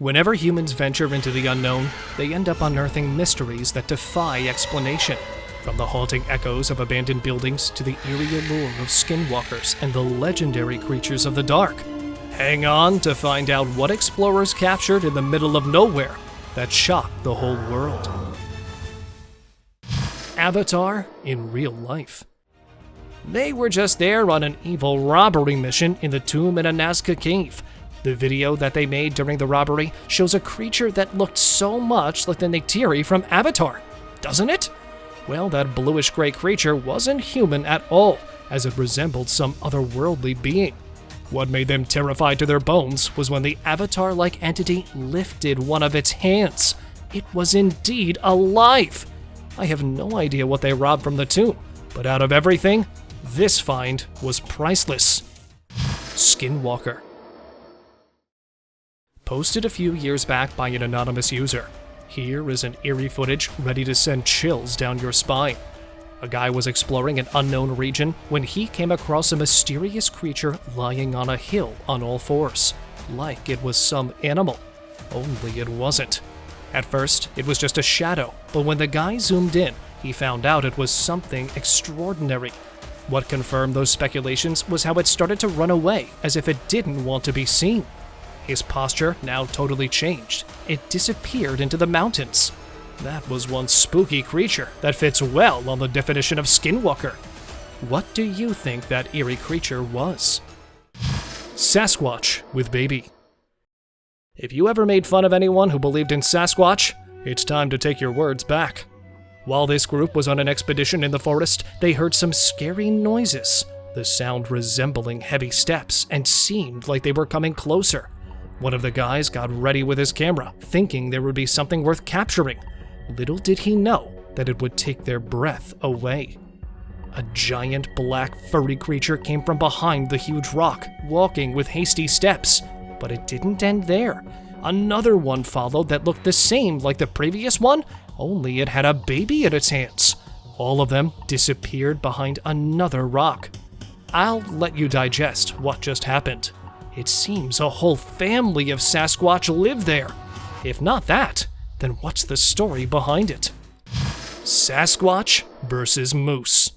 Whenever humans venture into the unknown, they end up unearthing mysteries that defy explanation. From the haunting echoes of abandoned buildings to the eerie allure of skinwalkers and the legendary creatures of the dark. Hang on to find out what explorers captured in the middle of nowhere that shocked the whole world. Avatar in real life. They were just there on an evil robbery mission in the tomb in a Nazca cave. The video that they made during the robbery shows a creature that looked so much like the Neytiri from Avatar, doesn't it? Well, that bluish-gray creature wasn't human at all, as it resembled some otherworldly being. What made them terrified to their bones was when the Avatar-like entity lifted one of its hands. It was indeed alive! I have no idea what they robbed from the tomb, but out of everything, this find was priceless. Skinwalker. Posted a few years back by an anonymous user. Here is an eerie footage ready to send chills down your spine. A guy was exploring an unknown region when he came across a mysterious creature lying on a hill on all fours, like it was some animal. Only it wasn't. At first, it was just a shadow, but when the guy zoomed in, he found out it was something extraordinary. What confirmed those speculations was how it started to run away, as if it didn't want to be seen. His posture now totally changed. It disappeared into the mountains. That was one spooky creature that fits well on the definition of skinwalker. What do you think that eerie creature was? Sasquatch with baby. If you ever made fun of anyone who believed in Sasquatch, it's time to take your words back. While this group was on an expedition in the forest, they heard some scary noises, the sound resembling heavy steps and seemed like they were coming closer. One of the guys got ready with his camera, thinking there would be something worth capturing. Little did he know that it would take their breath away. A giant black furry creature came from behind the huge rock, walking with hasty steps. But it didn't end there. Another one followed that looked the same like the previous one, only it had a baby in its hands. All of them disappeared behind another rock. I'll let you digest what just happened. It seems a whole family of Sasquatch live there. If not that, then what's the story behind it? Sasquatch versus moose.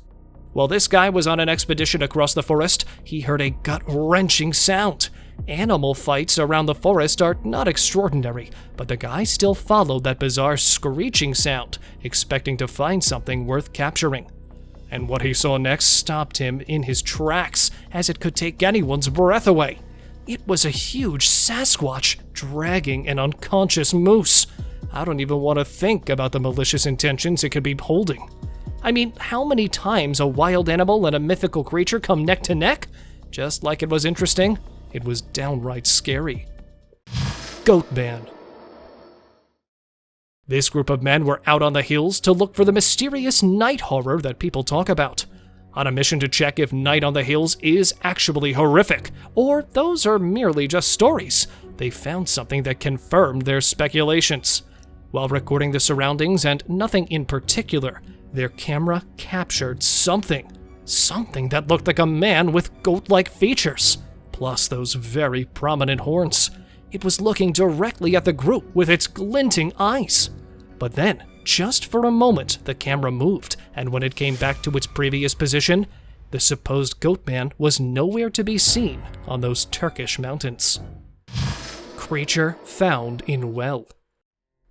While this guy was on an expedition across the forest, he heard a gut-wrenching sound. Animal fights around the forest are not extraordinary, but the guy still followed that bizarre screeching sound, expecting to find something worth capturing. And what he saw next stopped him in his tracks, as it could take anyone's breath away. It was a huge Sasquatch dragging an unconscious moose. I don't even want to think about the malicious intentions it could be holding. I mean, how many times a wild animal and a mythical creature come neck to neck? Just like it was interesting, it was downright scary. Goat Man. This group of men were out on the hills to look for the mysterious night horror that people talk about. On a mission to check if night on the hills is actually horrific, or those are merely just stories, they found something that confirmed their speculations. While recording the surroundings and nothing in particular, their camera captured something that looked like a man with goat-like features, plus those very prominent horns. It was looking directly at the group with its glinting eyes. But then, just for a moment, the camera moved, and when it came back to its previous position, the supposed goat man was nowhere to be seen on those Turkish mountains. Creature found in well.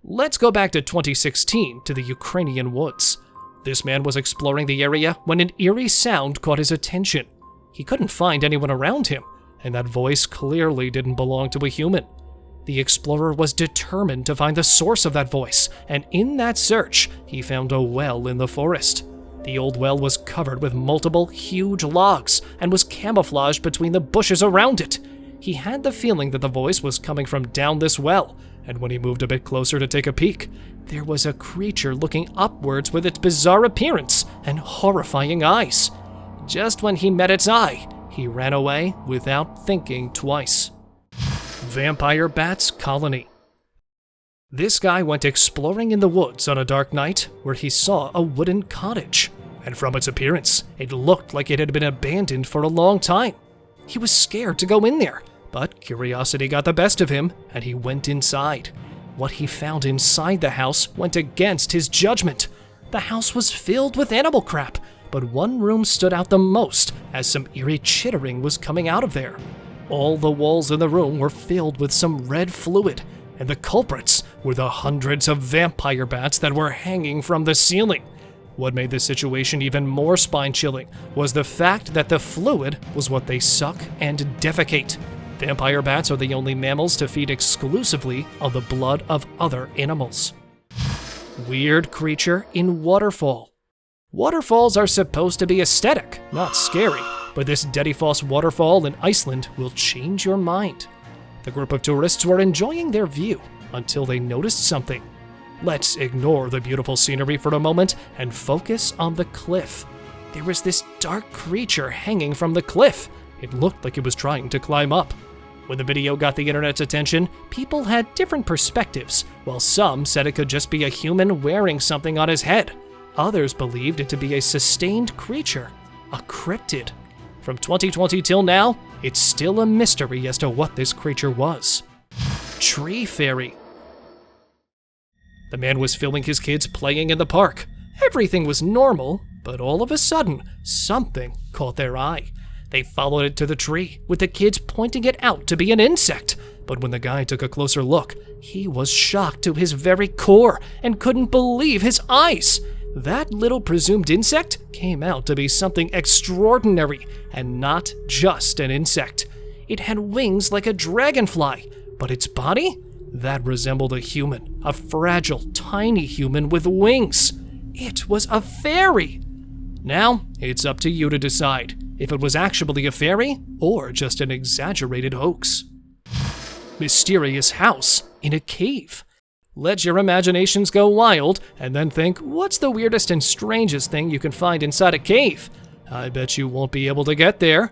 Let's go back to 2016 to the Ukrainian woods. This man was exploring the area when an eerie sound caught his attention. He couldn't find anyone around him, and that voice clearly didn't belong to a human. The explorer was determined to find the source of that voice, and in that search, he found a well in the forest. The old well was covered with multiple huge logs and was camouflaged between the bushes around it. He had the feeling that the voice was coming from down this well, and when he moved a bit closer to take a peek, there was a creature looking upwards with its bizarre appearance and horrifying eyes. Just when he met its eye, he ran away without thinking twice. Vampire Bats Colony. This guy went exploring in the woods on a dark night where he saw a wooden cottage, and from its appearance, it looked like it had been abandoned for a long time. He was scared to go in there, But curiosity got the best of him, and he went inside. What he found inside the house went against his judgment. The house was filled with animal crap, but one room stood out the most as some eerie chittering was coming out of there. All the walls in the room were filled with some red fluid, and the culprits were the hundreds of vampire bats that were hanging from the ceiling. What made the situation even more spine-chilling was the fact that the fluid was what they suck and defecate. Vampire bats are the only mammals to feed exclusively on the blood of other animals. Weird creature in waterfall. Waterfalls are supposed to be aesthetic, not scary, but this Dettifoss waterfall in Iceland will change your mind. The group of tourists were enjoying their view until they noticed something. Let's ignore the beautiful scenery for a moment and focus on the cliff. There was this dark creature hanging from the cliff. It looked like it was trying to climb up. When the video got the internet's attention, people had different perspectives. While some said it could just be a human wearing something on his head, others believed it to be a sustained creature, a cryptid. From 2020 till now, it's still a mystery as to what this creature was. Tree fairy. The man was filming his kids playing in the park. Everything was normal, but all of a sudden, something caught their eye. They followed it to the tree, with the kids pointing it out to be an insect. But when the guy took a closer look, he was shocked to his very core and couldn't believe his eyes. That little presumed insect came out to be something extraordinary, and not just an insect. It had wings like a dragonfly, but its body? That resembled a human, a fragile, tiny human with wings. It was a fairy. Now, it's up to you to decide if it was actually a fairy or just an exaggerated hoax. Mysterious house in a cave. Let your imaginations go wild and then think, what's the weirdest and strangest thing you can find inside a cave? I bet you won't be able to get there.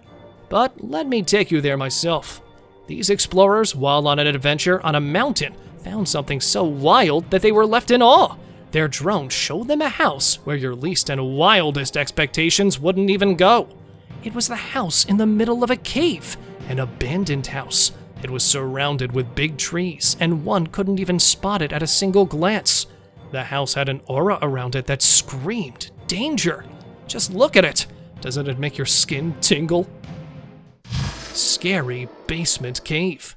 But let me take you there myself. These explorers, while on an adventure on a mountain, found something so wild that they were left in awe. Their drone showed them a house where your least and wildest expectations wouldn't even go. It was the house in the middle of a cave, an abandoned house. It was surrounded with big trees, and one couldn't even spot it at a single glance. The house had an aura around it that screamed danger. Just look at it. Doesn't it make your skin tingle? Scary basement cave.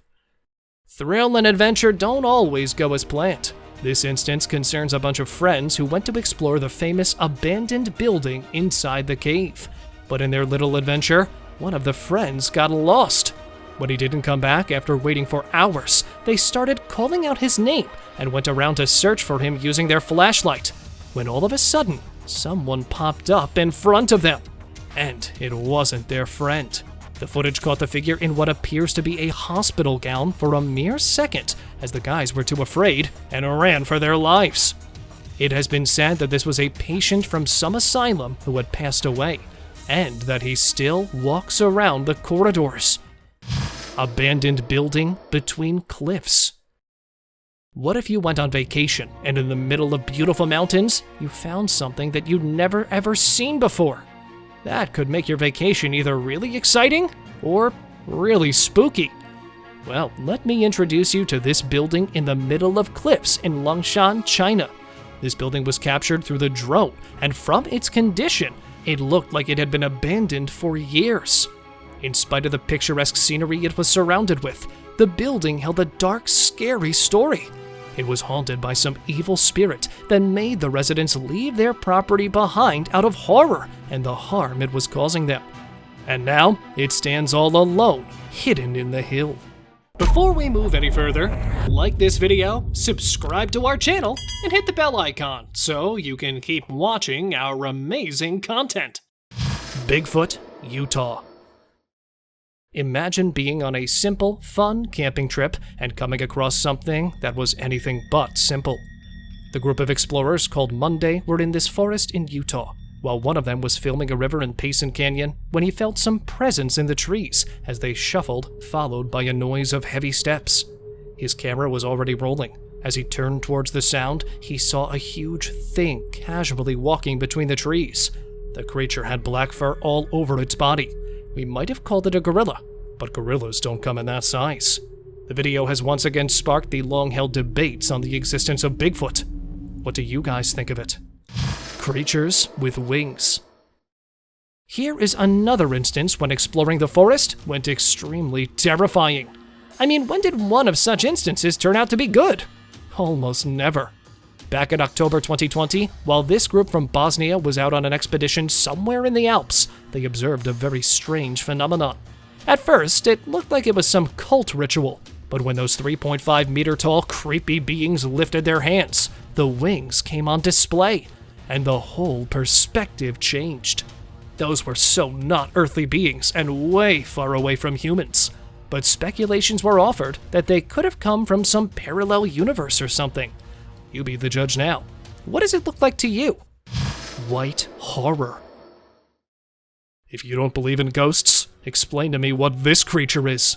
Thrill and adventure don't always go as planned. This instance concerns a bunch of friends who went to explore the famous abandoned building inside the cave. But in their little adventure, one of the friends got lost. When he didn't come back after waiting for hours, they started calling out his name and went around to search for him using their flashlight. When all of a sudden, someone popped up in front of them. And it wasn't their friend. The footage caught the figure in what appears to be a hospital gown for a mere second, as the guys were too afraid and ran for their lives. It has been said that this was a patient from some asylum who had passed away, and that he still walks around the corridors. Abandoned building between cliffs. What if you went on vacation and in the middle of beautiful mountains, you found something that you'd never ever seen before? That could make your vacation either really exciting or really spooky. Well, let me introduce you to this building in the middle of cliffs in Longshan, China. This building was captured through the drone, and from its condition, it looked like it had been abandoned for years. In spite of the picturesque scenery it was surrounded with, the building held a dark, scary story. It was haunted by some evil spirit that made the residents leave their property behind out of horror and the harm it was causing them. And now, it stands all alone, hidden in the hill. Before we move any further, like this video, subscribe to our channel, and hit the bell icon so you can keep watching our amazing content. Bigfoot, Utah. Imagine being on a simple, fun camping trip and coming across something that was anything but simple. The group of explorers called Monday were in this forest in Utah, while one of them was filming a river in Payson Canyon when he felt some presence in the trees as they shuffled, followed by a noise of heavy steps. His camera was already rolling. As he turned towards the sound, he saw a huge thing casually walking between the trees. The creature had black fur all over its body. We might have called it a gorilla, But gorillas don't come in that size. The video has once again sparked the long-held debates on the existence of Bigfoot. What do you guys think of it? Creatures with wings. Here is another instance when exploring the forest went extremely terrifying. I mean, when did one of such instances turn out to be good? Almost never. Back in October 2020, while this group from Bosnia was out on an expedition somewhere in the Alps, they observed a very strange phenomenon. At first, it looked like it was some cult ritual, but when those 3.5-meter tall creepy beings lifted their hands, the wings came on display, and the whole perspective changed. Those were so not earthly beings and way far away from humans, but speculations were offered that they could have come from some parallel universe or something. You be the judge now. What does it look like to you? White horror. If you don't believe in ghosts, explain to me what this creature is.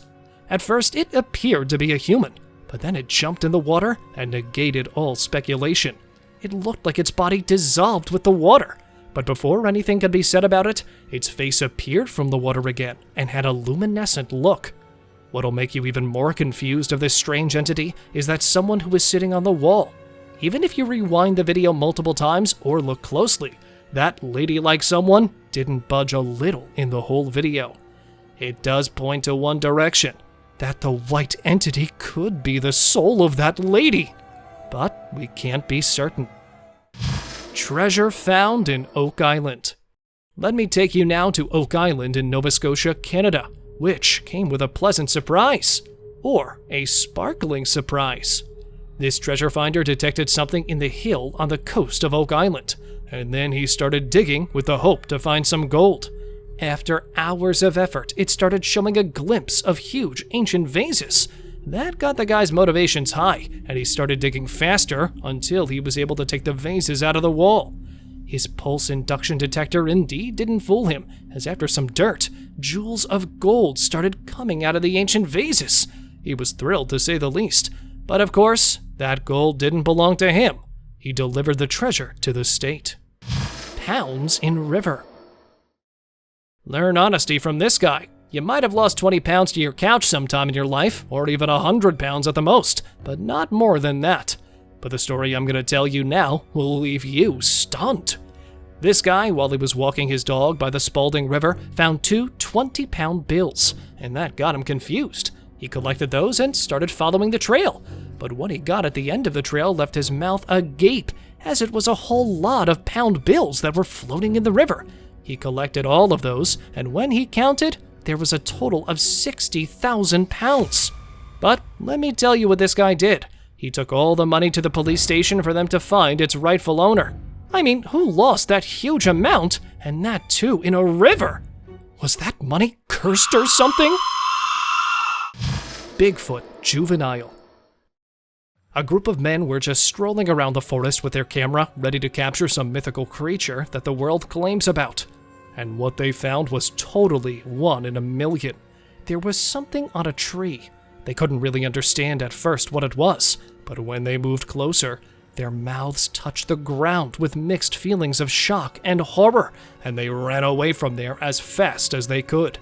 At first, it appeared to be a human, but then it jumped in the water and negated all speculation. It looked like its body dissolved with the water, but before anything could be said about it, its face appeared from the water again and had a luminescent look. What'll make you even more confused of this strange entity is that someone who was sitting on the wall. Even if you rewind the video multiple times or look closely, that ladylike someone didn't budge a little in the whole video. It does point to one direction, that the white entity could be the soul of that lady, but we can't be certain. Treasure found in Oak Island. Let me take you now to Oak Island in Nova Scotia, Canada, which came with a pleasant surprise, or a sparkling surprise. This treasure finder detected something in the hill on the coast of Oak Island, and then he started digging with the hope to find some gold. After hours of effort, it started showing a glimpse of huge ancient vases. That got the guy's motivations high, and he started digging faster until he was able to take the vases out of the wall. His pulse induction detector indeed didn't fool him, as after some dirt, jewels of gold started coming out of the ancient vases. He was thrilled to say the least, but of course, that gold didn't belong to him. He delivered the treasure to the state. Pounds in river. Learn honesty from this guy. You might have lost 20 pounds to your couch sometime in your life, or even 100 pounds at the most, but not more than that. But the story I'm going to tell you now will leave you stunned. This guy, while he was walking his dog by the Spalding River, found two 20-pound bills, and that got him confused. He collected those and started following the trail, but what he got at the end of the trail left his mouth agape, as it was a whole lot of pound bills that were floating in the river. He collected all of those, and when he counted, there was a total of 60,000 pounds. But let me tell you what this guy did. He took all the money to the police station for them to find its rightful owner. I mean, who lost that huge amount, and that too in a river? Was that money cursed or something? Bigfoot juvenile. A group of men were just strolling around the forest with their camera, ready to capture some mythical creature that the world claims about. And what they found was totally 1 in a million. There was something on a tree. They couldn't really understand at first what it was, but when they moved closer, their mouths touched the ground with mixed feelings of shock and horror, and they ran away from there as fast as they could.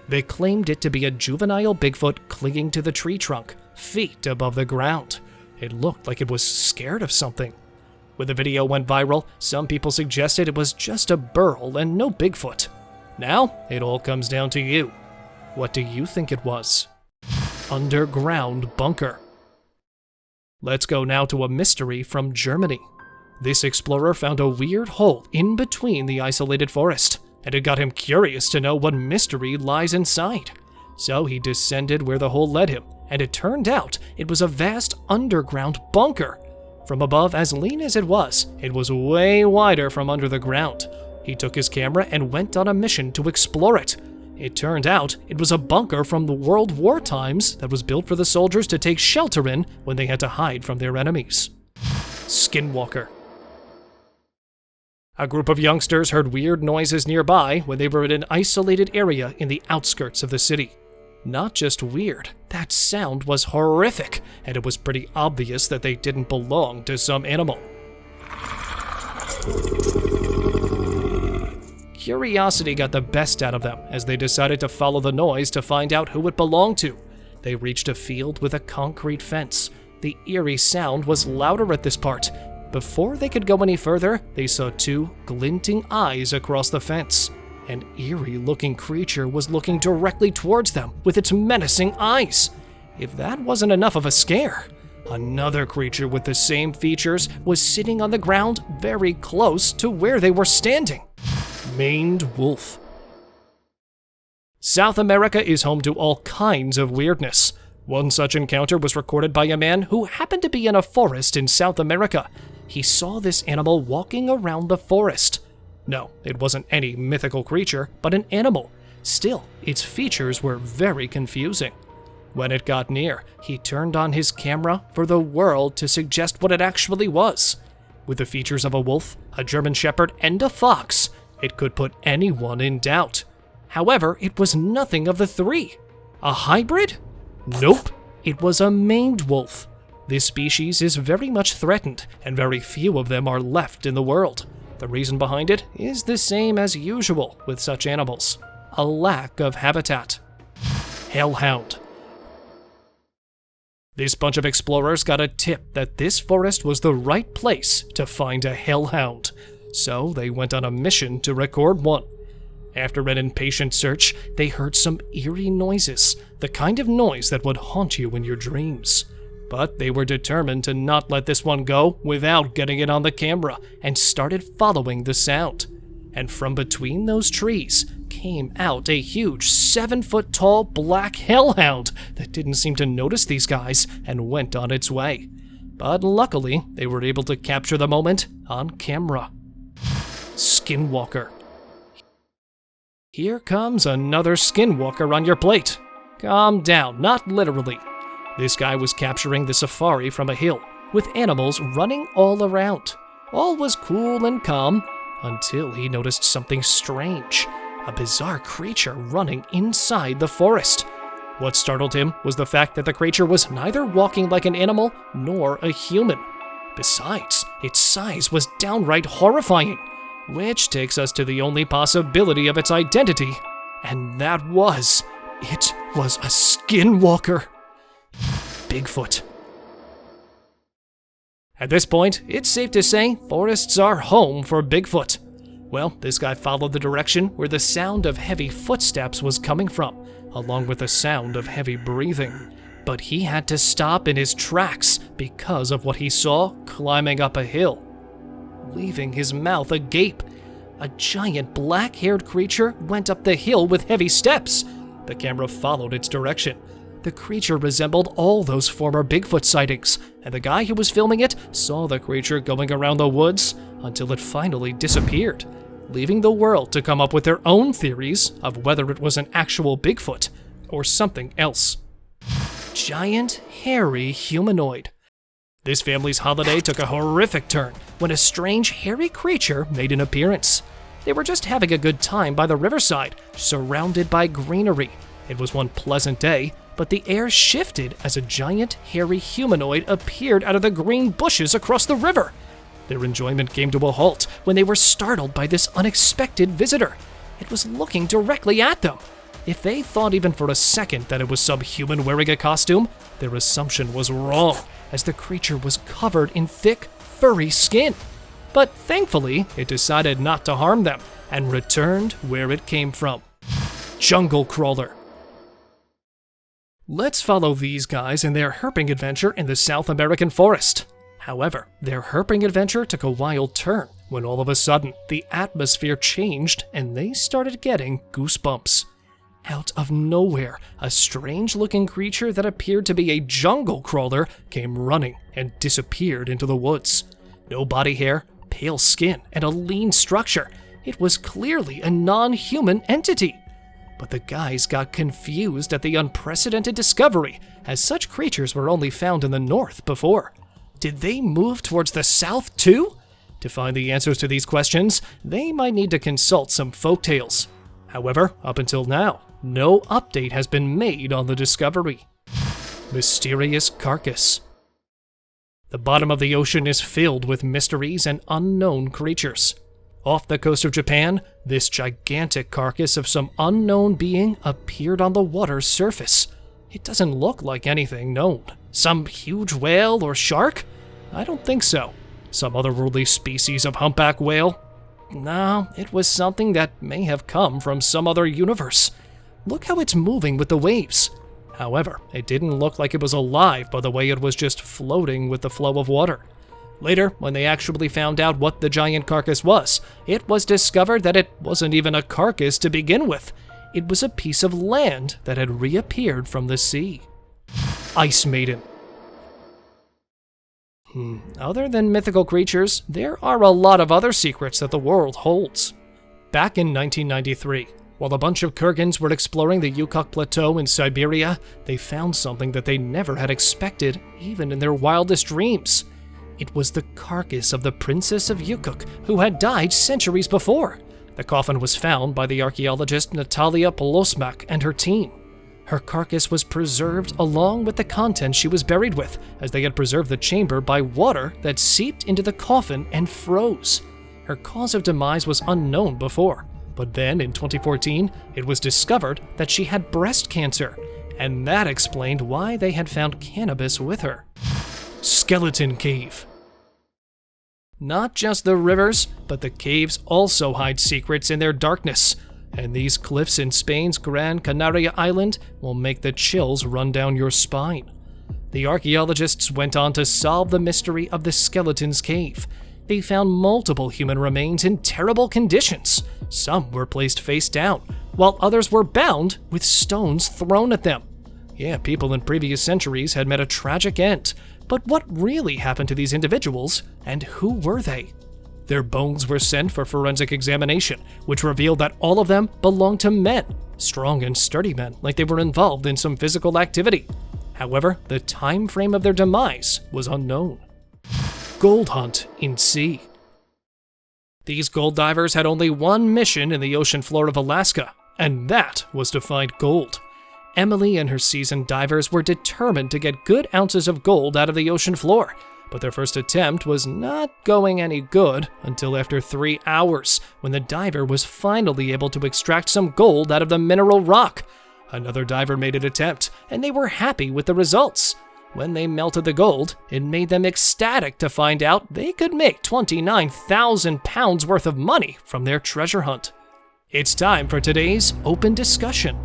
They claimed it to be a juvenile Bigfoot clinging to the tree trunk, feet above the ground. It looked like it was scared of something. When the video went viral, some people suggested it was just a burl and no Bigfoot. Now, it all comes down to you. What do you think it was? Underground bunker. Let's go now to a mystery from Germany. This explorer found a weird hole in between the isolated forest, and it got him curious to know what mystery lies inside. So he descended where the hole led him, and it turned out it was a vast underground bunker. From above, as lean as it was way wider from under the ground. He took his camera and went on a mission to explore it. It turned out it was a bunker from the World War times that was built for the soldiers to take shelter in when they had to hide from their enemies. Skinwalker. A group of youngsters heard weird noises nearby when they were in an isolated area in the outskirts of the city. Not just weird, that sound was horrific, and it was pretty obvious that they didn't belong to some animal. curiosity got the best out of them as they decided to follow the noise to find out who it belonged to. They reached a field with a concrete fence. The eerie sound was louder at this part. Before they could go any further, they saw two glinting eyes across the fence. An eerie-looking creature was looking directly towards them with its menacing eyes. If that wasn't enough of a scare, another creature with the same features was sitting on the ground very close to where they were standing. Maned wolf. South America is home to all kinds of weirdness. One such encounter was recorded by a man who happened to be in a forest in South America. He saw this animal walking around the forest. No, it wasn't any mythical creature, but an animal. Still, its features were very confusing. When it got near, he turned on his camera for the world to suggest what it actually was. With the features of a wolf, a German shepherd, and a fox, it could put anyone in doubt. However, it was nothing of the three. A hybrid? Nope, it was a maned wolf. This species is very much threatened, and very few of them are left in the world. The reason behind it is the same as usual with such animals: a lack of habitat. Hellhound. This bunch of explorers got a tip that this forest was the right place to find a hellhound, so they went on a mission to record one. After an impatient search, they heard some eerie noises, the kind of noise that would haunt you in your dreams. But they were determined to not let this one go without getting it on the camera, and started following the sound. And from between those trees came out a huge 7-foot-tall black hellhound that didn't seem to notice these guys and went on its way. But luckily, they were able to capture the moment on camera. Skinwalker. Here comes another skinwalker on your plate. Calm down, not literally. This guy was capturing the safari from a hill, with animals running all around. All was cool and calm, until he noticed something strange, a bizarre creature running inside the forest. What startled him was the fact that the creature was neither walking like an animal nor a human. Besides, its size was downright horrifying, which takes us to the only possibility of its identity, and that was, it was a skinwalker. Bigfoot. At this point, it's safe to say forests are home for Bigfoot. Well, this guy followed the direction where the sound of heavy footsteps was coming from, along with the sound of heavy breathing. But he had to stop in his tracks because of what he saw climbing up a hill. Leaving his mouth agape, a giant black-haired creature went up the hill with heavy steps. The camera followed its direction. The creature resembled all those former Bigfoot sightings, and the guy who was filming it saw the creature going around the woods until it finally disappeared, leaving the world to come up with their own theories of whether it was an actual Bigfoot or something else. Giant, hairy humanoid. This family's holiday took a horrific turn when a strange, hairy creature made an appearance. They were just having a good time by the riverside, surrounded by greenery. It was one pleasant day, but the air shifted as a giant, hairy humanoid appeared out of the green bushes across the river. Their enjoyment came to a halt when they were startled by this unexpected visitor. It was looking directly at them. If they thought even for a second that it was some human wearing a costume, their assumption was wrong, as the creature was covered in thick, furry skin. But thankfully, it decided not to harm them and returned where it came from. Jungle crawler. Let's follow these guys in their herping adventure in the South American forest. However, their herping adventure took a wild turn when all of a sudden the atmosphere changed and they started getting goosebumps. Out of nowhere, a strange-looking creature that appeared to be a jungle crawler came running and disappeared into the woods. No body hair, pale skin, and a lean structure. It was clearly a non-human entity. But the guys got confused at the unprecedented discovery, as such creatures were only found in the north before. Did they move towards the south too? To find the answers to these questions, they might need to consult some folktales. However, up until now, no update has been made on the discovery. Mysterious carcass. The bottom of the ocean is filled with mysteries and unknown creatures. Off the coast of Japan, this gigantic carcass of some unknown being appeared on the water's surface. It doesn't look like anything known. Some huge whale or shark? I don't think so. Some otherworldly species of humpback whale? No, it was something that may have come from some other universe. Look how it's moving with the waves. However, it didn't look like it was alive by the way it was just floating with the flow of water. Later, when they actually found out what the giant carcass was, it was discovered that it wasn't even a carcass to begin with. It was a piece of land that had reappeared from the sea. Ice Maiden. Other than mythical creatures, there are a lot of other secrets that the world holds. Back in 1993, while a bunch of Kurgans were exploring the Yukok Plateau in Siberia, they found something that they never had expected, even in their wildest dreams. It was the carcass of the Princess of Yukok, who had died centuries before. The coffin was found by the archaeologist Natalia Polosmak and her team. Her carcass was preserved along with the contents she was buried with, as they had preserved the chamber by water that seeped into the coffin and froze. Her cause of demise was unknown before, but then in 2014, it was discovered that she had breast cancer, and that explained why they had found cannabis with her. Skeleton Cave. Not just the rivers, but the caves also hide secrets in their darkness. And these cliffs in Spain's Gran Canaria island will make the chills run down your spine. The archaeologists went on to solve the mystery of the Skeleton's Cave. They found multiple human remains in terrible conditions. Some were placed face down, while others were bound with stones thrown at them. Yeah, people in previous centuries had met a tragic end. But what really happened to these individuals, and who were they? Their bones were sent for forensic examination, which revealed that all of them belonged to men, strong and sturdy men, like they were involved in some physical activity. However, the time frame of their demise was unknown. Gold hunt in sea. These gold divers had only one mission in the ocean floor of Alaska, and that was to find gold. Emily and her seasoned divers were determined to get good ounces of gold out of the ocean floor. But their first attempt was not going any good until after 3 hours, when the diver was finally able to extract some gold out of the mineral rock. Another diver made an attempt, and they were happy with the results. When they melted the gold, it made them ecstatic to find out they could make 29,000 pounds worth of money from their treasure hunt. It's time for today's open discussion.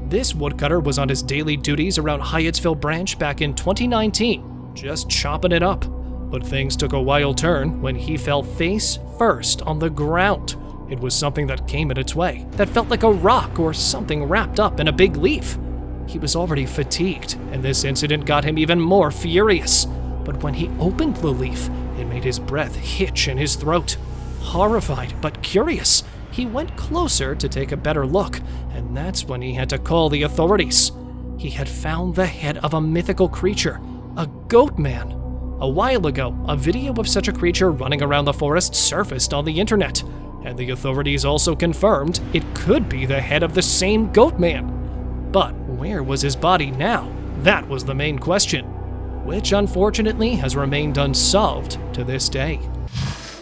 This woodcutter was on his daily duties around Hyattsville Branch back in 2019. Just chopping it up. But things took a wild turn when he fell face first on the ground. It was something that came in its way, that felt like a rock or something wrapped up in a big leaf. He was already fatigued, and this incident got him even more furious. But when he opened the leaf, it made his breath hitch in his throat. Horrified but curious, he went closer to take a better look, and that's when he had to call the authorities. He had found the head of a mythical creature, a goat man. A while ago, a video of such a creature running around the forest surfaced on the internet, and the authorities also confirmed it could be the head of the same goat man. But where was his body now? That was the main question, which unfortunately has remained unsolved to this day.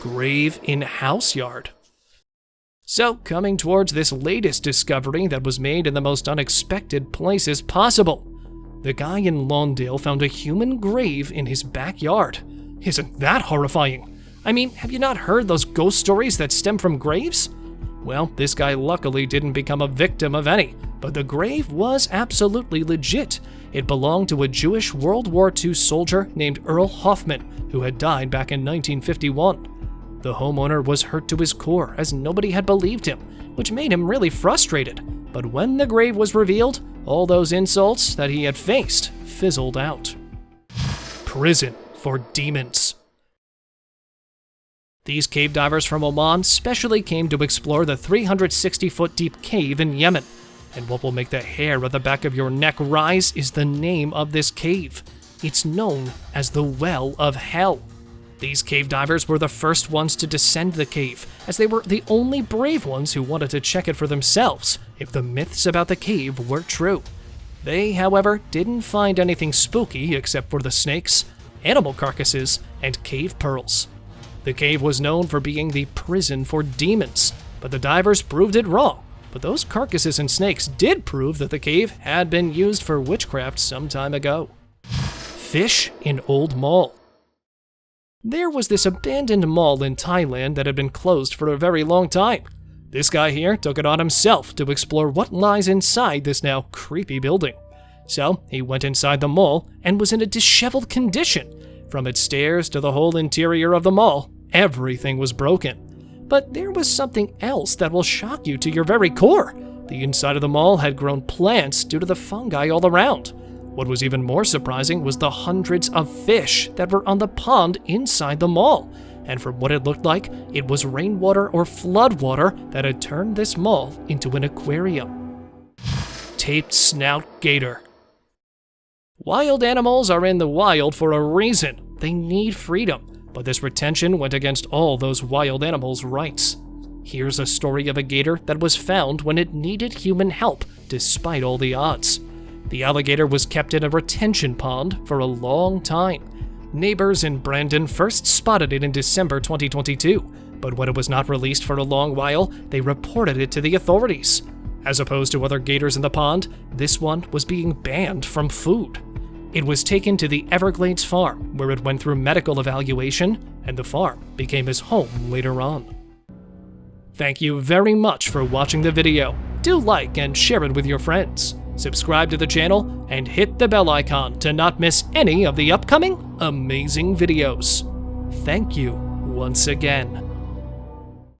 Grave in house yard. So, coming towards this latest discovery that was made in the most unexpected places possible. The guy in Lawndale found a human grave in his backyard. Isn't that horrifying? I mean, have you not heard those ghost stories that stem from graves? Well, this guy luckily didn't become a victim of any, but the grave was absolutely legit. It belonged to a Jewish World War II soldier named Earl Hoffman, who had died back in 1951. The homeowner was hurt to his core as nobody had believed him, which made him really frustrated. But when the grave was revealed, all those insults that he had faced fizzled out. Prison for demons. These cave divers from Oman specially came to explore the 360-foot deep cave in Yemen. And what will make the hair at the back of your neck rise is the name of this cave. It's known as the Well of Hell. These cave divers were the first ones to descend the cave, as they were the only brave ones who wanted to check it for themselves if the myths about the cave were true. They, however, didn't find anything spooky except for the snakes, animal carcasses, and cave pearls. The cave was known for being the prison for demons, but the divers proved it wrong. But those carcasses and snakes did prove that the cave had been used for witchcraft some time ago. Fish in old mall. There was this abandoned mall in Thailand that had been closed for a very long time. This guy here took it on himself to explore what lies inside this now creepy building. So he went inside the mall and was in a disheveled condition. From its stairs to the whole interior of the mall, everything was broken. But there was something else that will shock you to your very core. The inside of the mall had grown plants due to the fungi all around. What was even more surprising was the hundreds of fish that were on the pond inside the mall. And from what it looked like, it was rainwater or floodwater that had turned this mall into an aquarium. Taped snout gator. Wild animals are in the wild for a reason. They need freedom, but this retention went against all those wild animals' rights. Here's a story of a gator that was found when it needed human help, despite all the odds. The alligator was kept in a retention pond for a long time. Neighbors in Brandon first spotted it in December 2022, but when it was not released for a long while, they reported it to the authorities. As opposed to other gators in the pond, this one was being banned from food. It was taken to the Everglades farm, where it went through medical evaluation, and the farm became his home later on. Thank you very much for watching the video. Do like and share it with your friends. Subscribe to the channel and hit the bell icon to not miss any of the upcoming amazing videos. Thank you once again.